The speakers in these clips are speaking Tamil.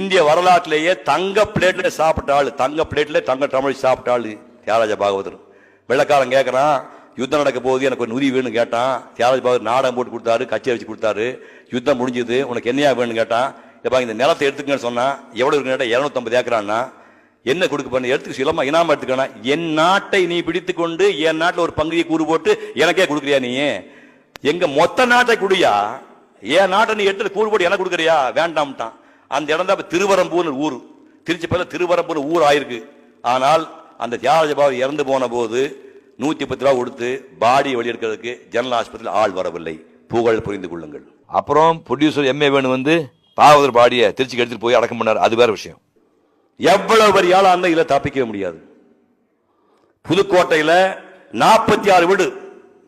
இந்திய வரலாற்றிலேயே தங்க பிளேட்ல சாப்பிட்ட ஆளு, தங்க பிளேட்ல தங்க தமிழ் சாப்பிட்ட ஆளு தியாகராஜ பாகவதர். வெள்ளக்காரன் கேட்கறான், யுத்தம் நடக்க போகுது, எனக்கு ஒரு உதவி வேணும்னு கேட்டான். தியாகராஜ பாகவதர் நாடகம் போட்டு கொடுத்தாரு, கச்சேரி வச்சு கொடுத்தாரு. யுத்தம் முடிஞ்சது, உனக்கு என்னையா வேணும்னு கேட்டான். எப்பா இந்த நிலத்தை எடுத்துக்கன்னு சொன்னா, எவ்வளவு இருக்கு கேட்டா 250 ஏக்கரான்னா. என்ன கொடுக்க பண்ண எடுத்துக்க இல்லாம இனாம எடுத்துக்கா. என் நாட்டை நீ பிடித்து கொண்டு என் நாட்டில் ஒரு பங்குதியை கூறு போட்டு எனக்கே கொடுக்குறியா? நீ எங்க மொத்த நாட்டை குடியா, என் நாட்டை நீ எடுத்து கூறு போட்டு எனக்கு கொடுக்குறியா? வேண்டாம்ட்டான். அந்த இடம் தான் திருவரம்பூர் ஊர், திருச்சி பல திருவரம்பூர் ஊர் ஆயிருக்கு. ஆனால் அந்த தியாகராஜ பாகவதர் இறந்து போன போது 110 ரூபா கொடுத்து பாடியை வெளியெடுக்கிறதுக்கு ஜெனரல் ஆஸ்பத்திரியில் ஆள் வரவில்லை. புகழ் புரிந்து கொள்ளுங்கள். அப்புறம் ப்ரொடியூசர் எம்ஏ வேணு வந்து பாகவதர் பாடியை திருச்சிக்கு எடுத்துட்டு போய் அடக்கம் பண்ணார். அது வேற விஷயம். எவ்வளவு பெரிய ஆளா இருந்தா இதுல தப்பிக்கவே முடியாது. புதுக்கோட்டையில 46 வீடு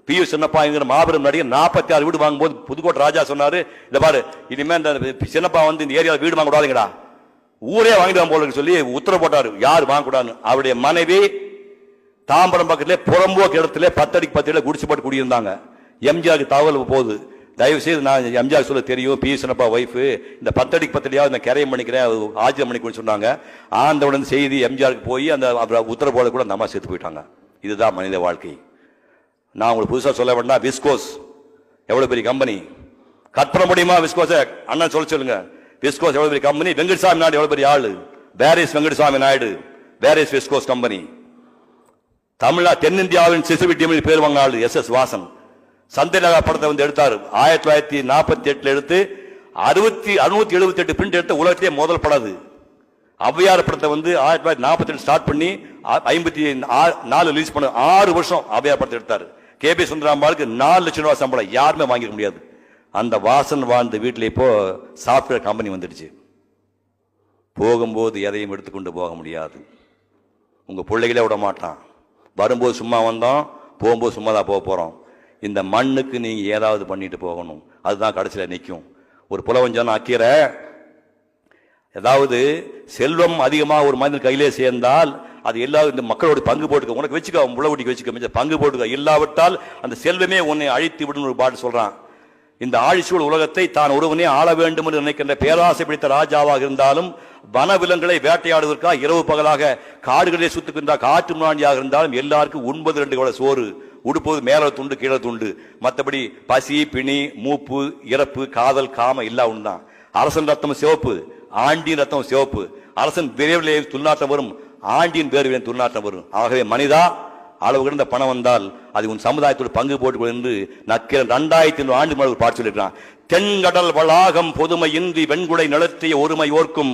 பியூ சின்னப்பாங்கிற மாபெரும் நடிகர் 46 வீடு வாங்கும்போது புதுக்கோட்டை ராஜா சொன்னாரு, இந்த பாரு இனிமே இந்த சின்னப்பா வந்து இந்த ஏரியாவில் வீடு வாங்க கூடாதுங்கடா, ஊரே வாங்கிட்டு போல சொல்லி உத்தரவு போட்டாரு. யாரு வாங்க கூடாதுன்னு. அவருடைய மனைவி தாம்பரம் பக்கத்திலே புறம்போக்கு இடத்துல 10 அடிக்கு 10 இடம் குடிச்சு போட்டு குடியிருந்தாங்க. எம்ஜிஆருக்கு தகவல் போகுது, தயவு செய்து நான் எம்ஜிஆர் சொல்ல தெரியும், பி சின்னப்பா ஒய்ஃபு இந்த 10 அடிக்கு 10 அடியாவது நான் கரையம் பண்ணிக்கிறேன், ஆஜியம் பண்ணிக்கணும்னு சொன்னாங்க. ஆண்டவுடன் செய்தி எம்ஜிஆருக்கு போய் அந்த உத்தரவு போட கூட அந்த அம்மா செத்து போயிட்டாங்க. இதுதான் மனித வாழ்க்கை. நான் உங்களுக்கு புதுசாக சொல்ல வேண்டாம். விஸ்கோஸ் எவ்வளவு பெரிய கம்பெனி, கற்பனை முடியுமா? விஸ்கோஸ் அண்ணன் சொல்லுங்க. விஸ்கோஸ் எவ்வளவு பெரிய கம்பெனி. வெங்கடசாமி நாயுடு எவ்வளவு பெரிய ஆளு. Varies Venkatasamy Naidu, varies viscose company. தென்னிந்தியாவின் சிசுவிட்டியம் பேர் வாங்க ஆளு எஸ் எஸ் வாசன். சந்திரநகா படத்தை வந்து எடுத்தாரு 1948 எடுத்து 678 பிரிண்ட் எடுத்த உலகத்திலே முதல் படம். ஔவையார் படத்தை வந்து 1948 ஸ்டார்ட் பண்ணி 54 ரிலீஸ் பண்ண 6 வருஷம் ஔவையார் படத்தை எடுத்தாரு. கேபி சுந்தராம்பாளுக்கு 4 லட்சம் ரூபாய் சம்பளம், யாருமே வாங்கிக்க முடியாது. அந்த வாசன் வாழ்ந்த வீட்டில் இப்போ சாப்ட்வேர் கம்பெனி வந்துடுச்சு. போகும்போது எதையும் எடுத்துக்கொண்டு போக முடியாது. உங்க பிள்ளைகளே விட மாட்டான். வரும்போது சும்மா வந்தோம், போகும்போது சும்மா தான் போக போறோம். இந்த மண்ணுக்கு நீங்க ஏதாவது பண்ணிட்டு போகணும். அதுதான் கடைசியில் நிற்கும். ஒரு புலவஞ்சன் அக்கீரை, ஏதாவது செல்வம் அதிகமாக ஒரு மனிதன் கையிலே சேர்ந்தால் அது எல்லாரும் இந்த மக்களோட பங்கு போட்டுக்க, உனக்கு வச்சுக்க, முளவட்டிக்கு வச்சுக்க, பங்கு போட்டுக்க, இல்லாவிட்டால் அந்த செல்வமே உன்னை அழித்து விடும் ஒரு பாட்டு சொல்றான். இந்த ஆழிச்சூழ் உலகத்தை தான் ஒருவனே ஆள வேண்டும் என்று நினைக்கின்ற பேராசை பிடித்த ராஜாவாக இருந்தாலும், வனவிலங்குகளை வேட்டையாடுவதற்காக இரவு பகலாக காடுகளிலே சுத்துக்கின்ற காட்டு முன்னாடியாக இருந்தாலும், எல்லாருக்கும் 9 கூட சோறு, உடுப்பது மேல துண்டு கீழே துண்டு, மற்றபடி பசி பிணி மூப்பு இறப்பு காதல் காம இல்லா உண்டுதான். அரசன் ரத்தம் சிவப்பு, ஆண்டின் ரத்தம் சிவப்பு. அரசன் விரைவிலே துர்நாற்றம் வரும், ஆண்டியின் பேர் துர்நாற்றம் வரும். ஆகவே மனிதா, அளவு கிடந்த பணம் வந்தால் அது உன் சமுதாயத்தோடு பங்கு போட்டு என்று நக்கீரன் 2000 ஆண்டு பாட்டு சொல்லியிருக்கிறான். தென்கடல் வளாகம் பொதுமை இன்றி வெண்குடை நிலத்திய ஒருமை ஓர்க்கும்